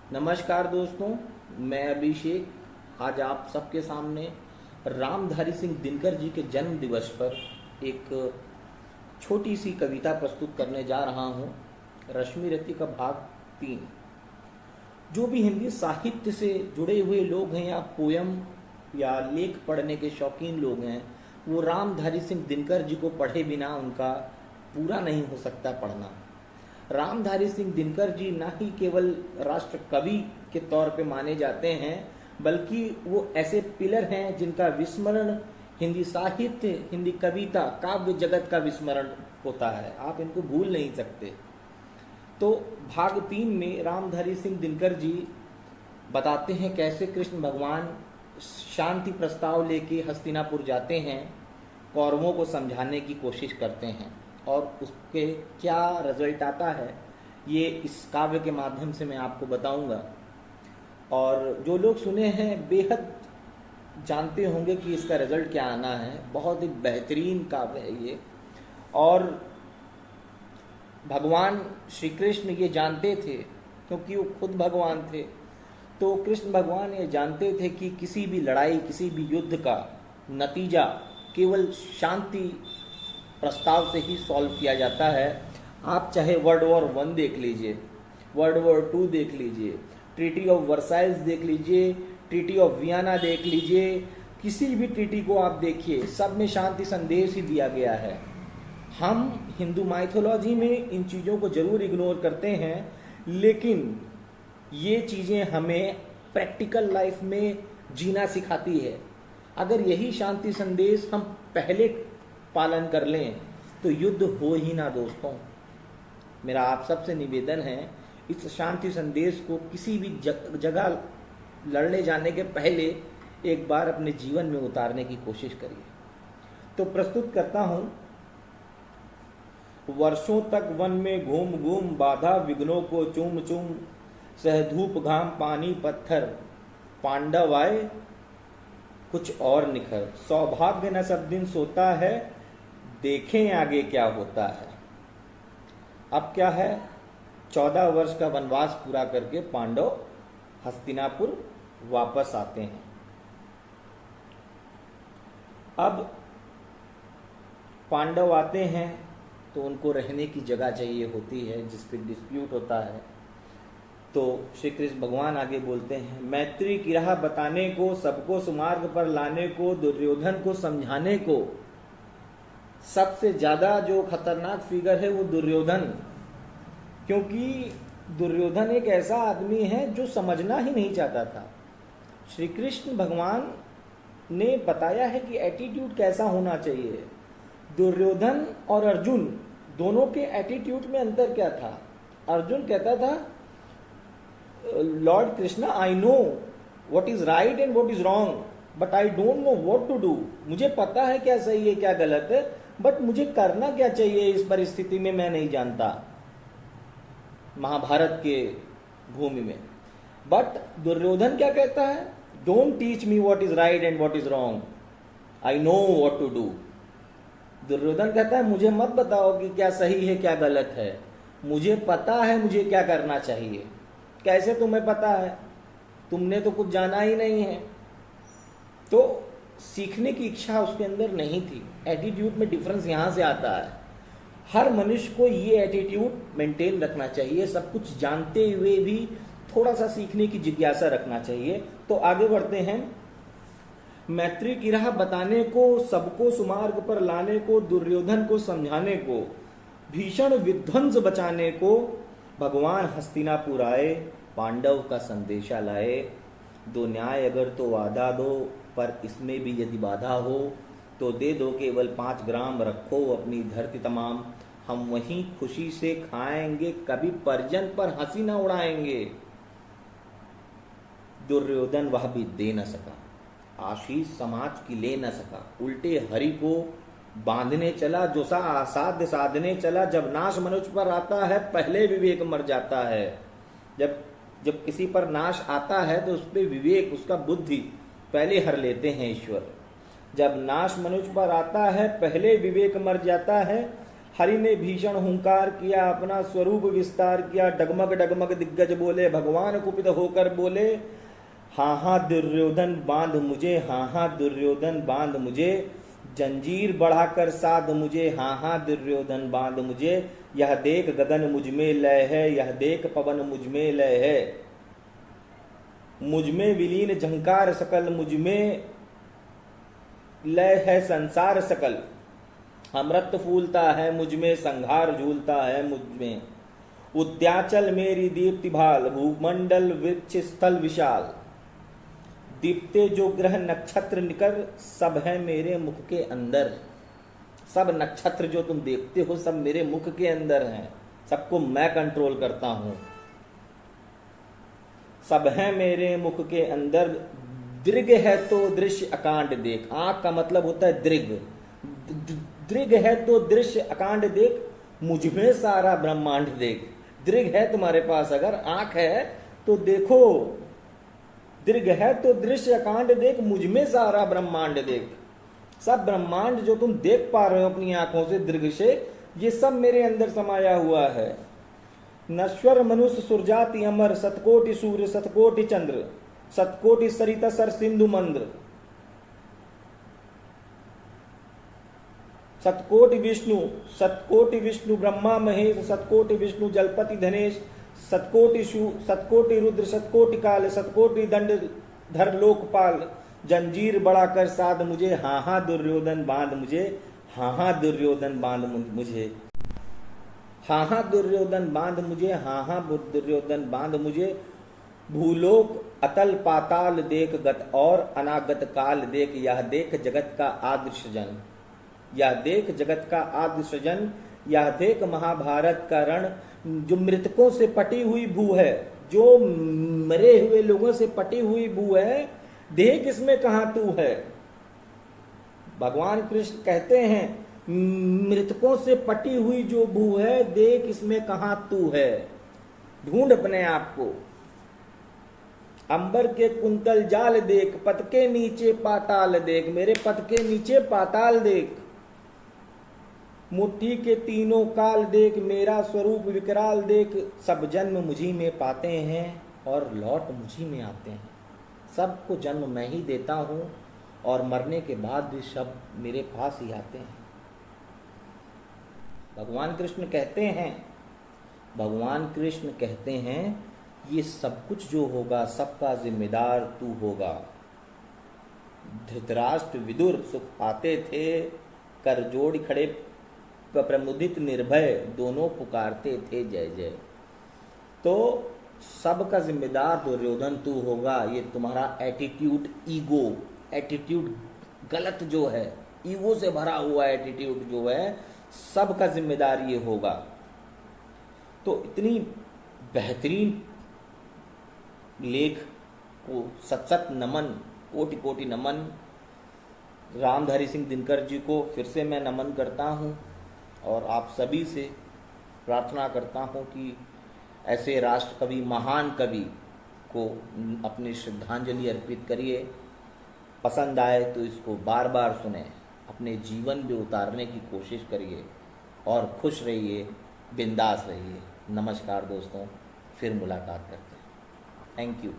नमस्कार दोस्तों, मैं अभिषेक आज आप सबके सामने रामधारी सिंह दिनकर जी के जन्म दिवस पर एक छोटी सी कविता प्रस्तुत करने जा रहा हूँ। रश्मि रति का भाग 3। जो भी हिंदी साहित्य से जुड़े हुए लोग हैं या पोयम या लेख पढ़ने के शौकीन लोग हैं, वो रामधारी सिंह दिनकर जी को पढ़े बिना उनका पूरा नहीं हो सकता पढ़ना। रामधारी सिंह दिनकर जी ना ही केवल राष्ट्र कवि के तौर पे माने जाते हैं, बल्कि वो ऐसे पिलर हैं जिनका विस्मरण हिंदी साहित्य, हिंदी कविता, काव्य जगत का विस्मरण होता है। आप इनको भूल नहीं सकते। तो भाग 3 में रामधारी सिंह दिनकर जी बताते हैं कैसे कृष्ण भगवान शांति प्रस्ताव लेके हस्तिनापुर जाते हैं, कौरवों को समझाने की कोशिश करते हैं और उसके क्या रिजल्ट आता है ये इस काव्य के माध्यम से मैं आपको बताऊंगा। और जो लोग सुने हैं बेहद जानते होंगे कि इसका रिजल्ट क्या आना है। बहुत ही बेहतरीन काव्य है ये। और भगवान श्री कृष्ण ये जानते थे, क्योंकि वो खुद भगवान थे। तो कृष्ण भगवान ये जानते थे कि किसी भी लड़ाई, किसी भी युद्ध का नतीजा केवल शांति प्रस्ताव से ही सॉल्व किया जाता है। आप चाहे वर्ल्ड वॉर 1 देख लीजिए, वर्ल्ड वॉर 2 देख लीजिए, ट्रीटी ऑफ वर्साइल्स देख लीजिए, ट्रीटी ऑफ वियना देख लीजिए, किसी भी ट्रीटी को आप देखिए, सब में शांति संदेश ही दिया गया है। हम हिंदू माइथोलॉजी में इन चीज़ों को जरूर इग्नोर करते हैं, लेकिन ये चीज़ें हमें प्रैक्टिकल लाइफ में जीना सिखाती है। अगर यही शांति संदेश हम पहले पालन कर लें तो युद्ध हो ही ना। दोस्तों, मेरा आप सबसे निवेदन है, इस शांति संदेश को किसी भी जगह लड़ने जाने के पहले एक बार अपने जीवन में उतारने की कोशिश करिए। तो प्रस्तुत करता हूं। वर्षों तक वन में घूम घूम बाधा विघ्नों को चूम चूम, सह धूप घाम पानी पत्थर, पांडव आए कुछ और निखर। सौभाग्य न सब दिन सोता है, देखें आगे क्या होता है। अब क्या है, 14 वर्ष का वनवास पूरा करके पांडव हस्तिनापुर वापस आते हैं। अब पांडव आते हैं तो उनको रहने की जगह चाहिए होती है, जिस पे डिस्प्यूट होता है। तो श्री कृष्ण भगवान आगे बोलते हैं, मैत्री की राह बताने को, सबको सुमार्ग पर लाने को, दुर्योधन को समझाने को। सबसे ज्यादा जो खतरनाक फिगर है वो दुर्योधन, क्योंकि दुर्योधन एक ऐसा आदमी है जो समझना ही नहीं चाहता था। श्री कृष्ण भगवान ने बताया है कि एटीट्यूड कैसा होना चाहिए। दुर्योधन और अर्जुन दोनों के एटीट्यूड में अंतर क्या था। अर्जुन कहता था, lord Krishna, I know what is right and what is wrong, but I don't know what to do. मुझे पता है क्या सही है क्या गलत है, बट मुझे करना क्या चाहिए इस परिस्थिति में मैं नहीं जानता। महाभारत के भूमि में। बट दुर्योधन क्या कहता है, don't teach me what is right and what is wrong, I know what to do. Duryodhan कहता है, मुझे मत बताओ कि क्या सही है क्या गलत है, मुझे पता है मुझे क्या करना चाहिए। कैसे तुम्हें पता है, तुमने तो कुछ जाना ही नहीं है। तो सीखने की इच्छा उसके अंदर नहीं थी। एटीट्यूड में डिफरेंस यहां से आता है। हर मनुष्य को ये एटीट्यूड मेंटेन रखना चाहिए, सब कुछ जानते हुए भी थोड़ा सा सीखने की जिज्ञासा रखना चाहिए। तो आगे बढ़ते हैं। मैत्री की राह बताने को, सबको सुमार्ग पर लाने को, दुर्योधन को समझाने को, भीषण विध्वंस बचाने को, भगवान हस्तिनापुर आए, पांडव का संदेशा लाए। दो न्याय अगर तो वादा दो, पर इसमें भी यदि बाधा हो तो दे दो केवल 5 ग्राम, रखो अपनी धरती तमाम। हम वहीं खुशी से खाएंगे, कभी परिजन पर हंसी न उड़ाएंगे। दुर्योधन वह भी दे न सका, आशीष समाज की ले न सका, उल्टे हरि को बांधने चला, जो सा असाध्य साधने चला। जब नाश मनुष्य पर आता है, पहले विवेक मर जाता है। जब किसी पर नाश आता है तो उस पर विवेक, उसका बुद्धि पहले हर लेते हैं ईश्वर। जब नाश मनुष्य पर आता है, पहले विवेक मर जाता है। हरि ने भीषण हुंकार किया, अपना स्वरूप विस्तार किया, डगमग डगमग दिग्गज बोले, भगवान कुपित होकर बोले, हाँ हाँ दुर्योधन बांध मुझे, हाँ हाँ दुर्योधन बांध मुझे, जंजीर बढ़ाकर साध मुझे, हाँ हाँ दुर्योधन बांध मुझे, यह देख गगन मुझ में लय है, यह देख पवन मुझ में लय है, मुझ में विलीन झंकार सकल, मुझ में लय है संसार सकल, अमृत फूलता है मुझ में, संहार झूलता है मुझ में, उद्याचल मेरी दीप्ति भाल, भूमंडल वृक्ष स्थल विशाल, दीप्ते जो ग्रह नक्षत्र निकर, सब है मेरे मुख के अंदर। सब नक्षत्र जो तुम देखते हो सब मेरे मुख के अंदर हैं, सबको मैं कंट्रोल करता हूं। सब है मेरे मुख के अंदर, दृग है तो दृश्य अकांड देख। आंख का मतलब होता है दृग, दृग है तो दृश्य अकांड देख, मुझ में सारा ब्रह्मांड देख। दृग है तुम्हारे पास, अगर आंख है तो देखो, दृग है तो दृश्य अकांड देख, मुझ में सारा ब्रह्मांड देख। सब ब्रह्मांड जो तुम देख पा रहे हो अपनी आंखों से, दृग से, ये सब मेरे अंदर समाया हुआ है। नश्वर मनुष्य सुरजाति अमर, सतकोटि सूर्य सतकोटि चंद्र, सतकोटि सरिता सर सिंधु मंद्र, सतकोटि विष्णु ब्रह्मा महेश, सतकोटि विष्णु जलपति धनेश, सतकोटि रुद्र सतकोटि काल, सतकोटि दंड धर लोकपाल, जंजीर बढ़ाकर साध मुझे, हाँ हाँ दुर्योधन बांध मुझे, हाँ हाँ दुर्योधन बांध मुझे, हाँ हाँ दुर्योधन बांध मुझे, हाँ हाँ दुर्योधन बांध मुझे, भूलोक अतल पाताल देख गत और अनागत काल देख, यह देख जगत का आदि सृजन, यह देख जगत का आदि सृजन, यह देख महाभारत का रण, जो मृतकों से पटी हुई भू है, जो मरे हुए लोगों से पटी हुई भू है, देख इसमें कहां तू है। भगवान कृष्ण कहते हैं मृतकों से पटी हुई जो भू है, देख इसमें कहां तू है, ढूंढ अपने आप को। अंबर के कुंतल जाल देख, पद के नीचे पाताल देख, मेरे पद के नीचे पाताल देख, मुट्ठी के तीनों काल देख, मेरा स्वरूप विकराल देख, सब जन्म मुझी में पाते हैं और लौट मुझी में आते हैं। सबको जन्म मैं ही देता हूं और मरने के बाद भी सब मेरे पास ही आते हैं। भगवान कृष्ण कहते हैं ये सब कुछ जो होगा सबका जिम्मेदार तू होगा। धृतराष्ट्र विदुर सुख पाते थे, कर जोड़ खड़े प्रमुदित निर्भय, दोनों पुकारते थे जय जय। तो सबका जिम्मेदार दुर्योधन तू होगा। ये तुम्हारा एटीट्यूड, एटीट्यूड गलत जो है, ईगो से भरा हुआ एटीट्यूड जो है, सबका जिम्मेदार ये होगा। तो इतनी बेहतरीन लेख को सत सत नमन, कोटि कोटि नमन। रामधारी सिंह दिनकर जी को फिर से मैं नमन करता हूँ और आप सभी से प्रार्थना करता हूँ कि ऐसे राष्ट्र कवि, महान कवि को अपनी श्रद्धांजलि अर्पित करिए। पसंद आए तो इसको बार बार सुने, अपने जीवन में उतारने की कोशिश करिए और खुश रहिए, बिंदास रहिए। नमस्कार दोस्तों, फिर मुलाकात करते हैं। Thank you.